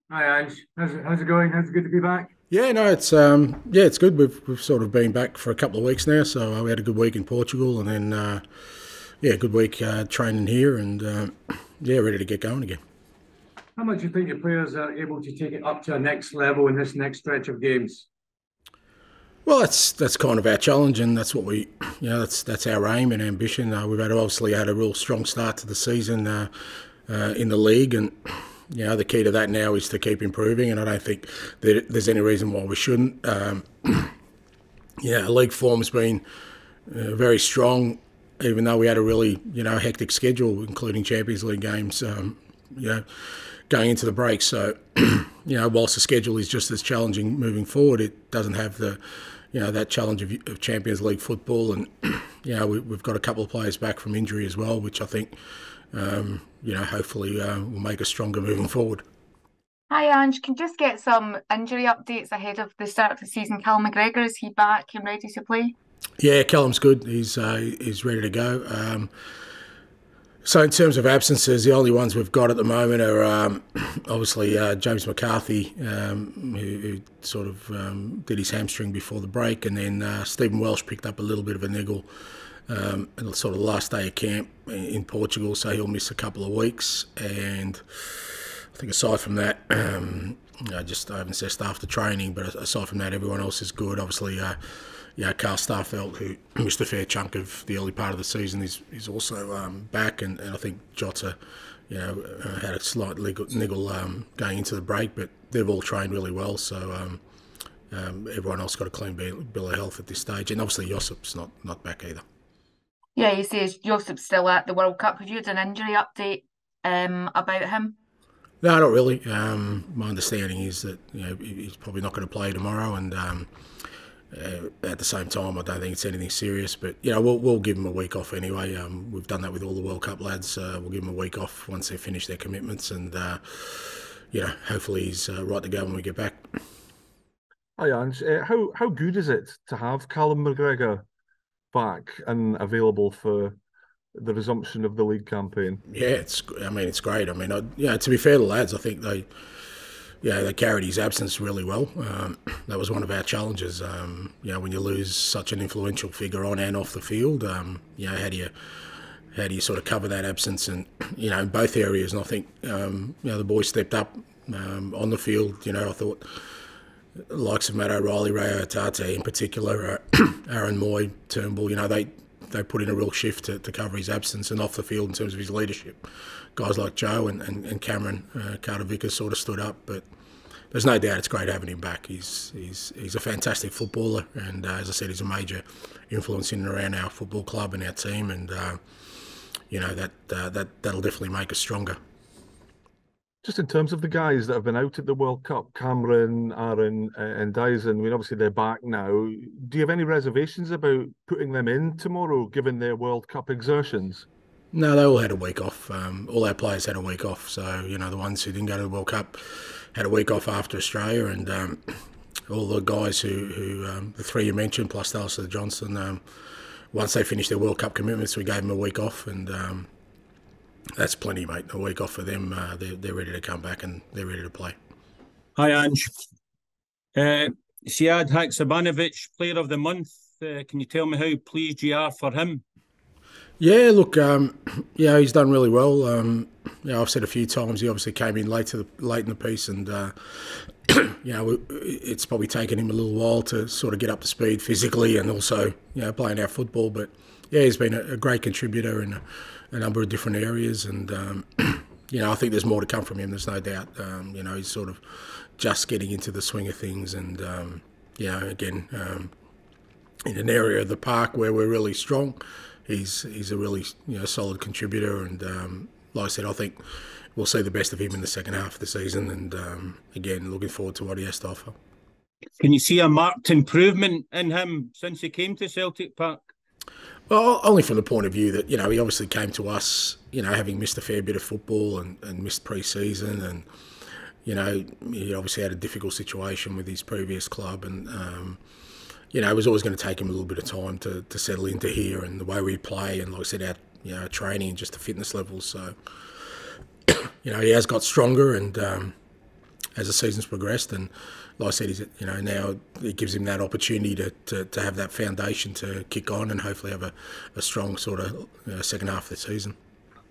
Hi, Ange. How's it going? How's it good to be back? Yeah, no, it's good. We've sort of been back for a couple of weeks now, so we had a good week in Portugal, and then yeah, good week training here, and yeah, ready to get going again. How much do you think your players are able to take it up to a next level in this next stretch of games? Well, that's kind of our challenge, and that's what we, that's our aim and ambition. We've obviously had a real strong start to the season in the league, and the key to that now is to keep improving, and I don't think that there's any reason why we shouldn't. League form's been very strong, even though we had a really hectic schedule, including Champions League games. You know, Going into the break, so whilst the schedule is just as challenging moving forward, it doesn't have the that challenge of Champions League football, and we've got a couple of players back from injury as well, which I think hopefully will make us stronger moving forward. Hi, Ange. Can just get some injury updates ahead of the start of the season. Cal McGregor, is he back and ready to play? Yeah, Callum's good. He's ready to go. So in terms of absences, the only ones we've got at the moment are obviously James McCarthy, who sort of did his hamstring before the break, and then Stephen Welsh picked up a little bit of a niggle in sort of the last day of camp in Portugal, so he'll miss a couple of weeks. And I think aside from that, I haven't assessed after training, but aside from that, everyone else is good. Obviously, Carl Starfelt, who missed a fair chunk of the early part of the season, is also back, and I think Jota, had a slight niggle going into the break, but they've all trained really well, so everyone else got a clean bill of health at this stage, and obviously Josip's not back either. Yeah, he says Josep's still at the World Cup. Have you had an injury update about him? No, not really. My understanding is that he's probably not going to play tomorrow, and at the same time, I don't think it's anything serious. But we'll give him a week off anyway. We've done that with all the World Cup lads. We'll give them a week off once they finish their commitments, and hopefully he's right to go when we get back. Hi, Ange. How good is it to have Callum McGregor back and available for the resumption of the league campaign? Yeah, it's great. To be fair to the lads, I think they carried his absence really well. That was one of our challenges. When you lose such an influential figure on and off the field, how do you sort of cover that absence? And in both areas, and I think the boys stepped up on the field. I thought the likes of Matt O'Reilly, Ray Tate in particular, Aaron Moy, Turnbull, they put in a real shift to cover his absence, and off the field in terms of his leadership. Guys like Joe and Cameron Carter-Vickers sort of stood up, but there's no doubt it's great having him back. He's a fantastic footballer, and as I said, he's a major influence in and around our football club and our team, and that'll definitely make us stronger. Just in terms of the guys that have been out at the World Cup, Cameron, Aaron, and Dyson, obviously they're back now. Do you have any reservations about putting them in tomorrow, given their World Cup exertions? No, they all had a week off. All our players had a week off. So, the ones who didn't go to the World Cup had a week off after Australia. And all the guys the three you mentioned, plus Alistair Johnson, once they finished their World Cup commitments, we gave them a week off. And that's plenty, mate. A week off for them. They're ready to come back and they're ready to play. Hi, Ange. Sead Haksabanovic, Player of the Month. Can you tell me how pleased you are for him? Yeah, look, he's done really well. I've said a few times he obviously came in late in the piece, and it's probably taken him a little while to sort of get up to speed physically and also playing our football. But yeah, he's been a great contributor in a number of different areas, and I think there's more to come from him. There's no doubt. He's sort of just getting into the swing of things, and again, in an area of the park where we're really strong. He's a really solid contributor, and like I said, I think we'll see the best of him in the second half of the season. And again, looking forward to what he has to offer. Can you see a marked improvement in him since he came to Celtic Park? Well, only from the point of view that he obviously came to us, having missed a fair bit of football and missed pre-season, and he obviously had a difficult situation with his previous club, and it was always going to take him a little bit of time to settle into here and the way we play, and like I said, our training and just the fitness levels. So, he has got stronger, and as the season's progressed. And like I said, now it gives him that opportunity to have that foundation to kick on and hopefully have a strong sort of second half of the season.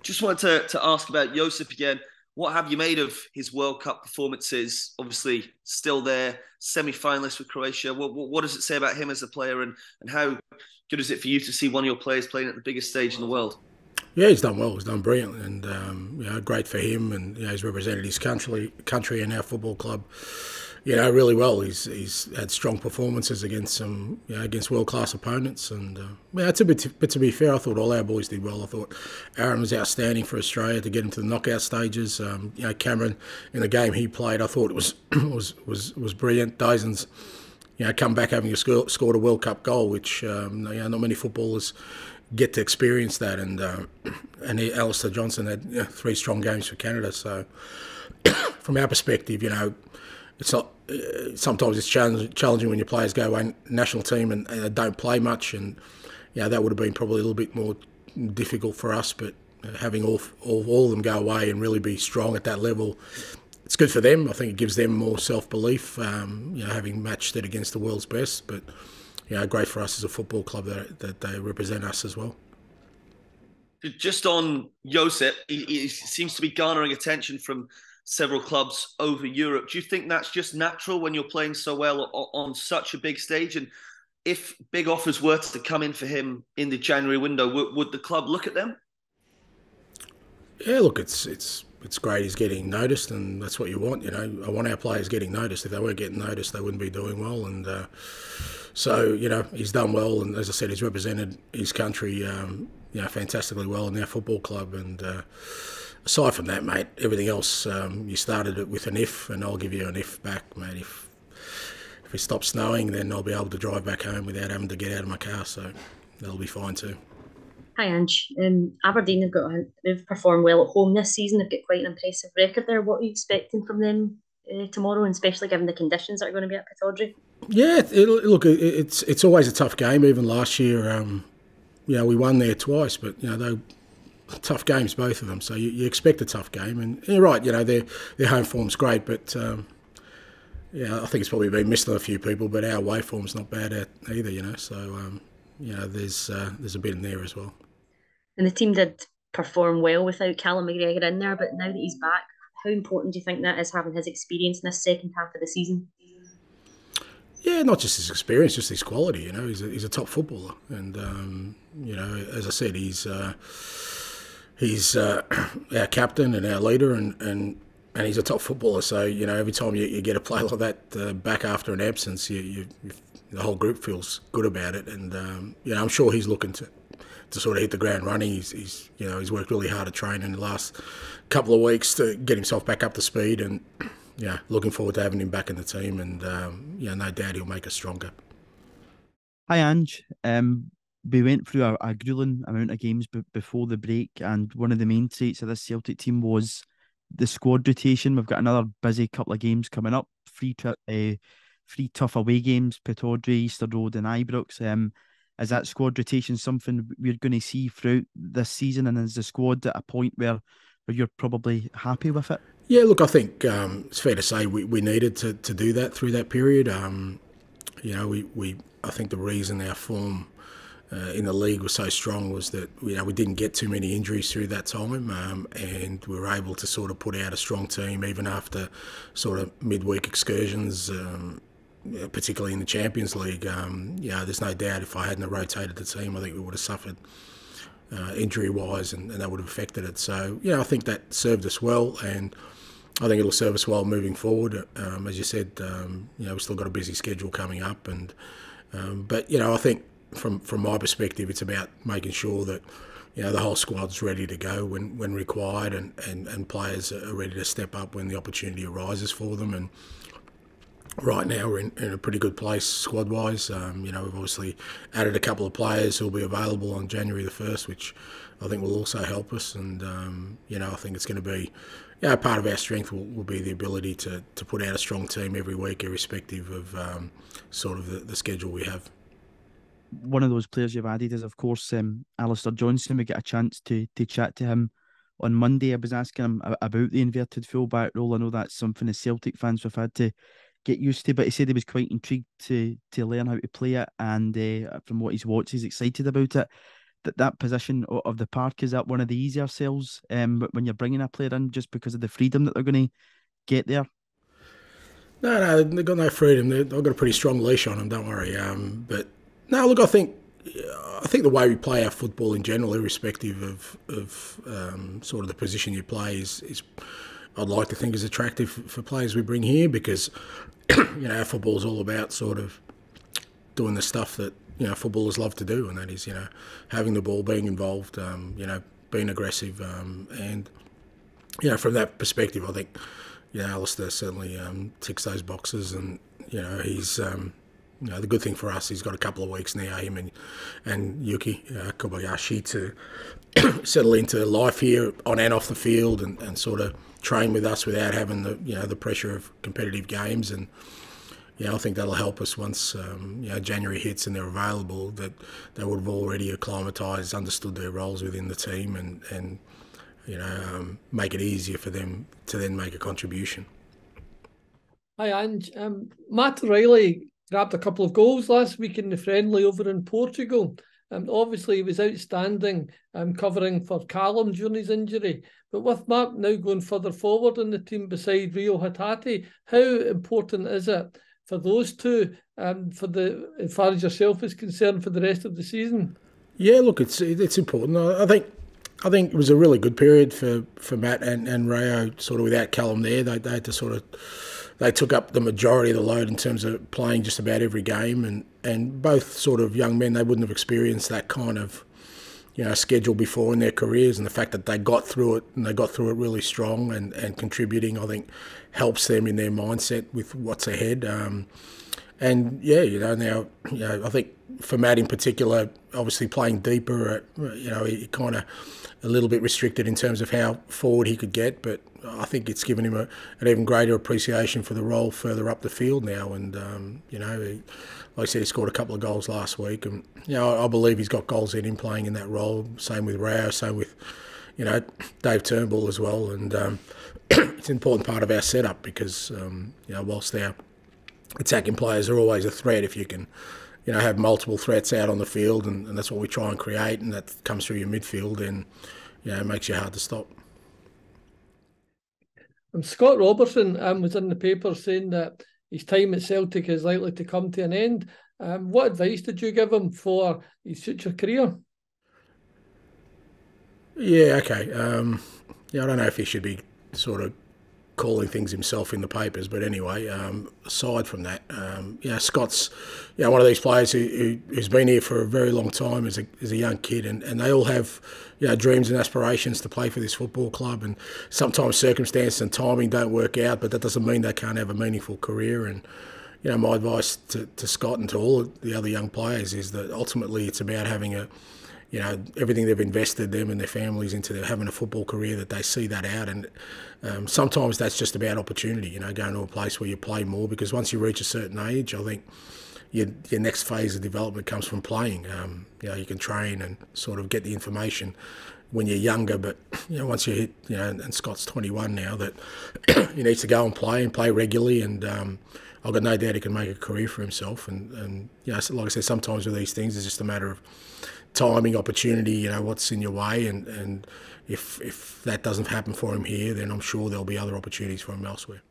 Just wanted to ask about Josip again. What have you made of his World Cup performances? Obviously, still there, semi-finalist with Croatia. What does it say about him as a player, and how good is it for you to see one of your players playing at the biggest stage in the world? Yeah, he's done well. He's done brilliant, and great for him. And he's represented his country and our football club, really well. He's had strong performances against some, against world class opponents. And to be fair, I thought all our boys did well. I thought Aaron was outstanding for Australia to get into the knockout stages. Cameron in the game he played, I thought it was brilliant. Daizen's come back having scored a World Cup goal, which not many footballers get to experience that, and Alistair Johnson had 3 strong games for Canada. So from our perspective, it's not. Sometimes it's challenging when your players go away national team and don't play much, and that would have been probably a little bit more difficult for us. But having all of them go away and really be strong at that level, it's good for them. I think it gives them more self-belief, having matched it against the world's best. But great for us as a football club that they represent us as well. Just on Josip, he seems to be garnering attention from several clubs over Europe. Do you think that's just natural when you're playing so well on such a big stage? And if big offers were to come in for him in the January window, would the club look at them? Yeah, look, it's great he's getting noticed, and that's what you want. I want our players getting noticed. If they weren't getting noticed, they wouldn't be doing well. And so, he's done well, and as I said, he's represented his country, fantastically well in our football club. And aside from that, mate, everything else, you started it with an if, and I'll give you an if back, mate. If it stops snowing, then I'll be able to drive back home without having to get out of my car, so that'll be fine too. Hi, Ange. Aberdeen they've performed well at home this season. They've got quite an impressive record there. What are you expecting from them tomorrow, and especially given the conditions that are going to be at Pittodrie? Yeah, it's always a tough game. Even last year, we won there twice, but they tough games, both of them. So you expect a tough game, and you're right. Their home form's great, but I think it's probably been missed on a few people. But our away form's not bad either. So there's a bit in there as well. And the team did perform well without Callum McGregor in there, but now that he's back, how important do you think that is, having his experience in this second half of the season? Yeah, not just his experience, just his quality. He's a top footballer, and as I said, he's our captain and our leader, and he's a top footballer. So every time you get a player like that back after an absence, the whole group feels good about it, and I'm sure he's looking to sort of hit the ground running. He's worked really hard at training in the last couple of weeks to get himself back up to speed, and looking forward to having him back in the team, and no doubt he'll make us stronger. Hi, Ange. We went through a grueling amount of games before the break, and one of the main traits of this Celtic team was the squad rotation. We've got another busy couple of games coming up. 3 tough away games: Pittodrie, Easter Road and Ibrox. Is that squad rotation something we're going to see throughout this season, and is the squad at a point where you're probably happy with it? Yeah, look, I think it's fair to say we needed to do that through that period. I think the reason our form in the league was so strong was that we didn't get too many injuries through that time, and we were able to sort of put out a strong team even after sort of midweek excursions, particularly in the Champions League. There's no doubt if I hadn't rotated the team, I think we would have suffered injury-wise, and that would have affected it. So, I think that served us well, and I think it'll serve us well moving forward. As you said, we've still got a busy schedule coming up, and but I think from my perspective, it's about making sure that the whole squad's ready to go when required, and players are ready to step up when the opportunity arises for them. And right now we're in a pretty good place squad-wise. We've obviously added a couple of players who'll be available on January the 1st, which I think will also help us. And I think it's going to be part of our strength will be the ability to put out a strong team every week, irrespective of sort of the schedule we have. One of those players you've added is, of course, Alistair Johnson. We get a chance to chat to him on Monday, I was asking him about the inverted fullback role. I know that's something as Celtic fans have had to get used to, but he said he was quite intrigued to learn how to play it, and from what he's watched, he's excited about it. That position of the park, is that one of the easier sells when you're bringing a player in, just because of the freedom that they're going to get there? No, they've got no freedom. They've got a pretty strong leash on them, don't worry. But no, look, I think the way we play our football in general, irrespective of sort of the position you play, is I'd like to think is attractive for players we bring here, because our football is all about sort of doing the stuff that footballers love to do, and that is having the ball, being involved, being aggressive, and from that perspective, I think Alistair certainly ticks those boxes, and he's the good thing for us, he's got a couple of weeks now, him and Yuki Kobayashi, to settle into life here on and off the field, and sort of train with us without having the pressure of competitive games. And I think that'll help us once January hits and they're available, that they would have already acclimatised, understood their roles within the team, and make it easier for them to then make a contribution. Hi, Ange. Matt O'Reilly grabbed a couple of goals last week in the friendly over in Portugal. Obviously, he was outstanding covering for Callum during his injury. But with Matt now going further forward in the team beside Rio Hatate, how important is it for those two, as far as yourself is concerned, for the rest of the season? Yeah, look, it's important. I think it was a really good period for Matt and Rio, sort of without Callum there. They had to they took up the majority of the load in terms of playing just about every game, and both sort of young men, they wouldn't have experienced that kind of schedule before in their careers, and the fact that they got through it, and they got through it really strong and contributing, I think helps them in their mindset with what's ahead. Now I think for Matt in particular, obviously playing deeper, he kind of a little bit restricted in terms of how forward he could get, but I think it's given him an even greater appreciation for the role further up the field now. And like I said, he scored a couple of goals last week, and I believe he's got goals in him playing in that role. Same with Rao, same with Dave Turnbull as well. And it's an important part of our setup, because whilst our attacking players are always a threat, if you can have multiple threats out on the field, and that's what we try and create, and that comes through your midfield, and it makes you hard to stop. Scott Robertson was in the paper saying that his time at Celtic is likely to come to an end. What advice did you give him for his future career? Yeah, okay. I don't know if he should be sort of calling things himself in the papers, but anyway, aside from that, Scott's one of these players who's been here for a very long time as a young kid, and they all have dreams and aspirations to play for this football club, and sometimes circumstances and timing don't work out, but that doesn't mean they can't have a meaningful career. And my advice to Scott and to all the other young players is that ultimately it's about having everything they've invested, them and their families, into having a football career, that they see that out. And sometimes that's just about opportunity, going to a place where you play more, because once you reach a certain age, I think your next phase of development comes from playing. You can train and sort of get the information when you're younger, but once you hit, and Scott's 21 now, that he needs to go and play regularly, and I've got no doubt he can make a career for himself. And like I said, sometimes with these things, it's just a matter of timing, opportunity, what's in your way, and if that doesn't happen for him here, then I'm sure there'll be other opportunities for him elsewhere.